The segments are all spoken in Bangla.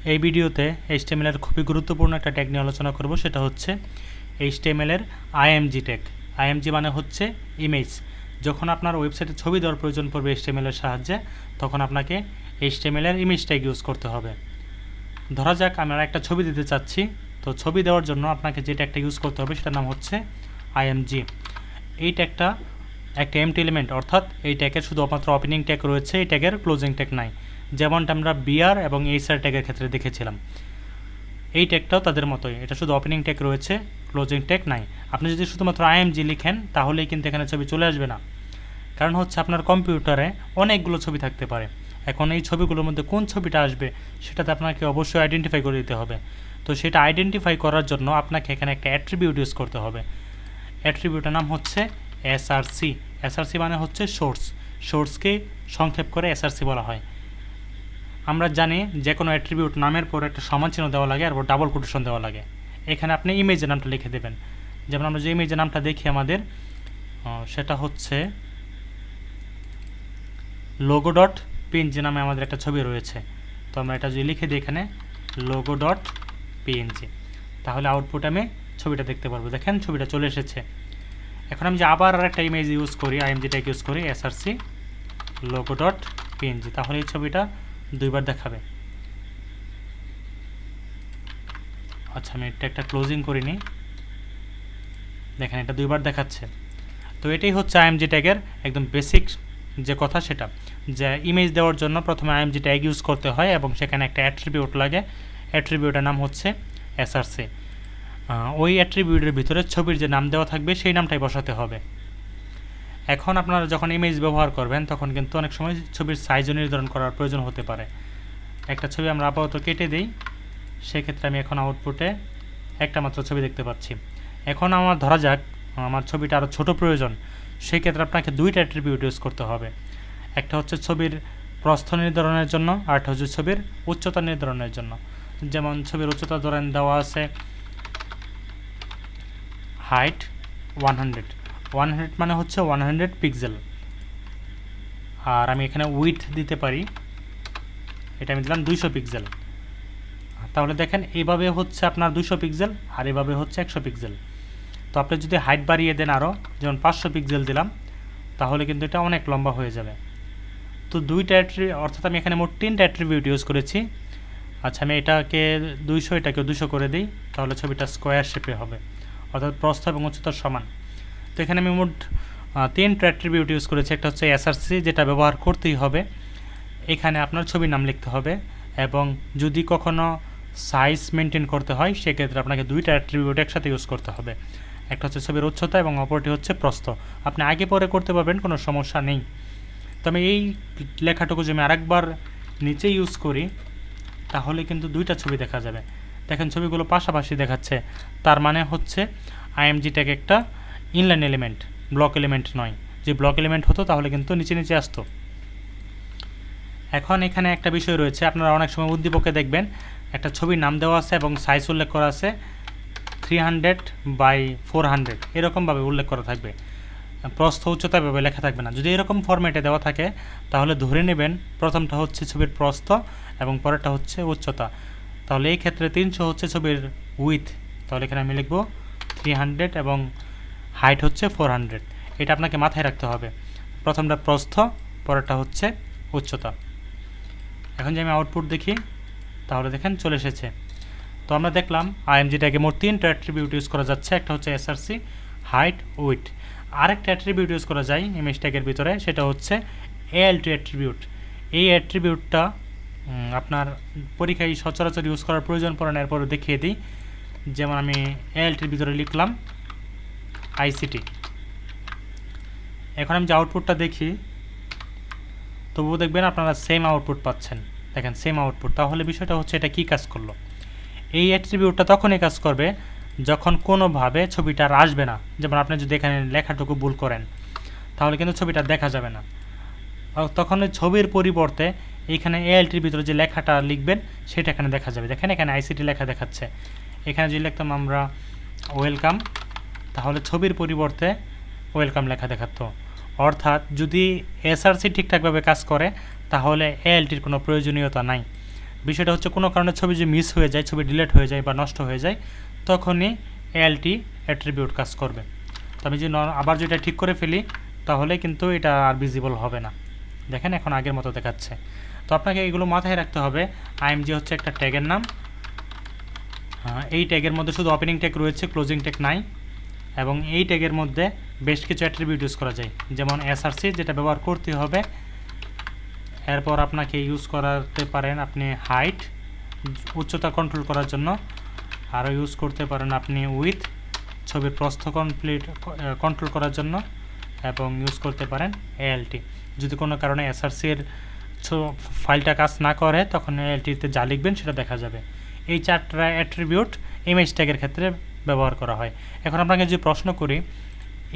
এই ভিডিওতে HTML এর খুবই গুরুত্বপূর্ণ একটা ট্যাগ নিয়ে আলোচনা করব, সেটা হচ্ছে HTML এর IMG ট্যাগ। IMG মানে হচ্ছে ইমেজ। যখন আপনার ওয়েবসাইটে ছবি দেওয়ার প্রয়োজন পড়বে HTML এর সাহায্যে, তখন আপনাকে HTML এর ইমেজ ট্যাগ ইউজ করতে হবে। ধরা যাক আমরা একটা ছবি দিতে চাচ্ছি, তো ছবি দেওয়ার জন্য আপনাকে যে ট্যাগটা ইউজ করতে হবে সেটার নাম হচ্ছে IMG। এই ট্যাগটা একটা এমটি এলিমেন্ট, অর্থাৎ এই ট্যাগের শুধুমাত্র ওপেনিং ট্যাগ রয়েছে, এই ট্যাগের ক্লোজিং ট্যাগ নাই, যেমনটা আমরা বিআর এবং এইচআর ট্যাগের ক্ষেত্রে দেখেছিলাম। এই ট্যাগটাও তাদের মতোই, এটা শুধু ওপেনিং ট্যাগ রয়েছে, ক্লোজিং ট্যাগ নাই। আপনি যদি শুধুমাত্র IMG লিখেন তাহলেই কিন্তু এখানে ছবি চলে আসবে না, কারণ হচ্ছে আপনার কম্পিউটারে অনেকগুলো ছবি থাকতে পারে। এখন এই ছবিগুলোর মধ্যে কোন ছবিটা আসবে সেটাতে আপনাকে অবশ্যই আইডেন্টিফাই করে দিতে হবে। তো সেটা আইডেন্টিফাই করার জন্য আপনাকে এখানে একটা অ্যাট্রিবিউট ইউজ করতে হবে। অ্যাট্রিবিউটের নাম হচ্ছে SRC। SRC মানে হচ্ছে সোর্স। সোর্সকে সংক্ষেপ করে SRC বলা হয়। আমরা জানি যে কোনো অ্যাট্রিবিউট নামের পর একটা সমান চিহ্ন দেওয়া লাগে আর ডাবল কোটেশন দেওয়া লাগে। এখানে আপনি ইমেজের নামটা লিখে দেবেন। যেমন আমরা যে ইমেজের নামটা দেখি আমাদের, সেটা হচ্ছে লোগো ডট পিএনজি নামে আমাদের একটা ছবি রয়েছে। তো আমরা এটা যদি লিখে দিই এখানে লোগো ডট পিএনজি, তাহলে আউটপুট আমি ছবিটা দেখতে পারবো। দেখেন ছবিটা চলে এসেছে। এখন আমি যে আবার আর একটা ইমেজ ইউজ করি, IMG ট্যাগ ইউজ করি, SRC লোগো ডট পিএনজি, তাহলে এই ছবিটা দুইবার দেখাবে। আচ্ছা, আমি ট্যাগটা ক্লোজিং করিনি, দেখেন এটা দুইবার দেখাচ্ছে। তো এটাই হচ্ছে IMG ট্যাগের একদম বেসিক যে কথা, সেটা যে ইমেজ দেওয়ার জন্য প্রথমে IMG ট্যাগ ইউজ করতে হয় এবং সেখানে একটা অ্যাট্রিবিউট লাগে। অ্যাট্রিবিউটের নাম হচ্ছে SRC। ওই অ্যাট্রিবিউটের ভিতরে ছবির যে নাম দেওয়া থাকবে সেই নামটাই বসাতে হবে। এখন আপনারা যখন ইমেজ ব্যবহার করবেন তখন কিন্তু অনেক সময় ছবির সাইজও নির্ধারণ করার প্রয়োজন হতে পারে। একটা ছবি আমরা আপাতত কেটে দিই, সেক্ষেত্রে আমি এখন আউটপুটে একটা মাত্র ছবি দেখতে পাচ্ছি। এখন আমার ধরা যাক আমার ছবিটা আরও ছোটো প্রয়োজন, সেই ক্ষেত্রে আপনাকে দুইটা অ্যাট্রিবিউট ইউজ করতে হবে। একটা হচ্ছে ছবির প্রস্থ নির্ধারণের জন্য, আর একটা হচ্ছে ছবির উচ্চতা নির্ধারণের জন্য। যেমন ছবির উচ্চতা ধরেন দেওয়া আছে হাইট 100 মানে হচ্ছে 100 পিক্সেল, আর আমি এখানে উইথ দিতে পারি, এটা আমি দিলাম 200 পিক্সেল। তাহলে দেখেন এইভাবে হচ্ছে আপনার 200 পিক্সেল আর এভাবে হচ্ছে 100 পিক্সেল। তো আপনি যদি হাইট বাড়িয়ে দেন আরও, যেমন 500 পিক্সেল দিলাম, তাহলে কিন্তু এটা অনেক লম্বা হয়ে যাবে। তো দুইটা অর্থাৎ আমি এখানে মোট 3টা অ্যাট্রিবিউট ইউজ করেছি। আচ্ছা, আমি এটাকে 200 এটাকে 200 করে দিই, তাহলে ছবিটা স্কোয়ার শেপে হবে, অর্থাৎ প্রস্থ এবং উচ্চতার সমান। তো এখানে আমি মোট 3টা অ্যাট্রিবিউট ইউজ করেছি। একটা হচ্ছে SRC, যেটা ব্যবহার করতেই হবে। এখানে আপনার ছবির নাম লিখতে হবে, এবং যদি কখনো সাইজ মেনটেন করতে হয় সেক্ষেত্রে আপনাকে দুইটা অ্যাট্রিবিউট একসাথে ইউজ করতে হবে। একটা হচ্ছে ছবির উচ্চতা এবং অপরটি হচ্ছে প্রস্থ। আপনি আগে পরে করতে পারবেন, কোনো সমস্যা নেই। তো আমি এই লেখাটুকু যদি আমি আরেকবার নিচে ইউজ করি তাহলে কিন্তু দুইটা ছবি দেখা যাবে। দেখেন ছবিগুলো পাশাপাশি দেখাচ্ছে, তার মানে হচ্ছে IMG ট্যাগ একটা ইনলাইন এলিমেন্ট, ব্লক এলিমেন্ট নয়। যে ব্লক এলিমেন্ট হতো তাহলে কিন্তু নিচে নিচে আসতো। এখন এখানে একটা বিষয় রয়েছে, আপনারা অনেক সময় উদ্দীপকে দেখবেন একটা ছবির নাম দেওয়া আছে এবং সাইজ উল্লেখ করা আছে 300x400, এরকমভাবে উল্লেখ করা থাকবে। প্রস্থ উচ্চতা এভাবে লেখা থাকবে না। যদি এরকম ফরম্যাটে দেওয়া থাকে তাহলে ধরে নেবেন প্রথমটা হচ্ছে ছবির প্রস্থ এবং পরেরটা হচ্ছে উচ্চতা। তাহলে এই ক্ষেত্রে 300 হচ্ছে ছবির উইথ, তাহলে এখানে আমি লিখব 300 এবং হাইট হচ্ছে 400। এটা আপনাকে মাথায় রাখতে হবে, প্রথমটা প্রস্থ, পরেরটা হচ্ছে উচ্চতা। এখন যে আমি আউটপুট দেখি তাহলে দেখেন চলে এসেছে। তো আমরা দেখলাম IMG ট্যাগে মোট 3টা অ্যাট্রিবিউট ইউজ করা যাচ্ছে। একটা হচ্ছে SRC, হাইট, উইথ। আরেকটা অ্যাট্রিবিউট ইউজ করা যায় ইমেজ ট্যাগের ভিতরে, সেটা হচ্ছে ALT অ্যাট্রিবিউট। এই অ্যাট্রিবিউটটা আপনার পরীক্ষায় সচরাচর ইউজ করার প্রয়োজন পড়ে না, এরপরে দেখিয়ে দিই। যেমন আমি ALTর ভিতরে লিখলাম ICT। এখন আমি যে আউটপুটটা দেখি তবুও দেখবেন আপনারা সেম আউটপুট পাচ্ছেন। দেখেন সেম আউটপুট। তাহলে বিষয়টা হচ্ছে এটা কি কাজ করলো। এই অ্যাট্রিবিউটটা তখনই কাজ করবে যখন কোনোভাবে ছবিটা আর আসবে না। যেমন আপনি যদি এখানে লেখাটুকু ভুল করেন তাহলে কিন্তু ছবিটা দেখা যাবে না। তখন ওই ছবির পরিবর্তে এইখানে ALTর ভিতরে যে লেখাটা লিখবেন সেটা এখানে দেখা যাবে। দেখেন এখানে ICT লেখা দেখাচ্ছে। এখানে যদি লিখতাম আমরা ওয়েলকাম, তাহলে ছবির পরিবর্তে ওয়েলকাম লেখা দেখাতো। অর্থাৎ যদি SRC ঠিকঠাকভাবে কাজ করে তাহলে ALTর কোনো প্রয়োজনীয়তা নাই। বিষয়টা হচ্ছে কোনো কারণে ছবি যদি মিস হয়ে যায়, ছবি ডিলিট হয়ে যায় বা নষ্ট হয়ে যায়, তখনই এএলটি অ্যাট্রিবিউট কাজ করবে। তো আমি যদি আবার যেটা ঠিক করে ফেলি তাহলে কিন্তু এটা আর ভিজিবল হবে না। দেখেন এখন আগের মতো দেখাচ্ছে। তো আপনাকে এগুলো মাথায় রাখতে হবে। আইএমজি হচ্ছে একটা ট্যাগের নাম। এই ট্যাগের মধ্যে শুধু ওপেনিং ট্যাগ রয়েছে, ক্লোজিং ট্যাগ নাই। এবং এই ট্যাগের মধ্যে বেশ কিছু অ্যাট্রিবিউট ইউজ করা যায়, যেমন এসআরসি যেটা ব্যবহার করতে হবে। এরপর আপনাকে ইউজ করাতে পারেন আপনি হাইট, উচ্চতা কন্ট্রোল করার জন্য। আরও ইউজ করতে পারেন আপনি উইথ, ছবির প্রস্থ কন্ট্রোল করার জন্য। এবং ইউজ করতে পারেন এএলটি, যদি কোনো কারণে এসআরসির ফাইলটা কাজ না করে তখন এএলটিতে যা লিখবেন সেটা দেখা যাবে। এই 4টা অ্যাট্রিবিউট ইমেজ ট্যাগের ক্ষেত্রে ব্যবহার করা হয়। এখন আপনাকে যদি প্রশ্ন করি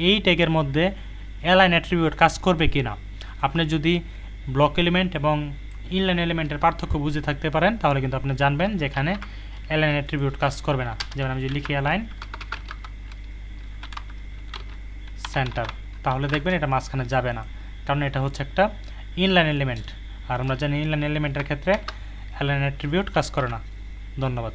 এই ট্যাগের মধ্যে অ্যালাইন অ্যাট্রিবিউট কাজ করবে কি না, আপনি যদি ব্লক এলিমেন্ট এবং ইনলাইন এলিমেন্টের পার্থক্য বুঝে থাকতে পারেন তাহলে কিন্তু আপনি জানবেন যে এখানে অ্যালাইন অ্যাট্রিবিউট কাজ করবে না। যেমন আমি যদি লিখি অ্যালাইন সেন্টার, তাহলে দেখবেন এটা মাঝখানে যাবে না, কারণ এটা হচ্ছে একটা ইনলাইন এলিমেন্ট। আর আমরা জানি ইনলাইন এলিমেন্টের ক্ষেত্রে অ্যালাইন অ্যাট্রিবিউট কাজ করে না। ধন্যবাদ।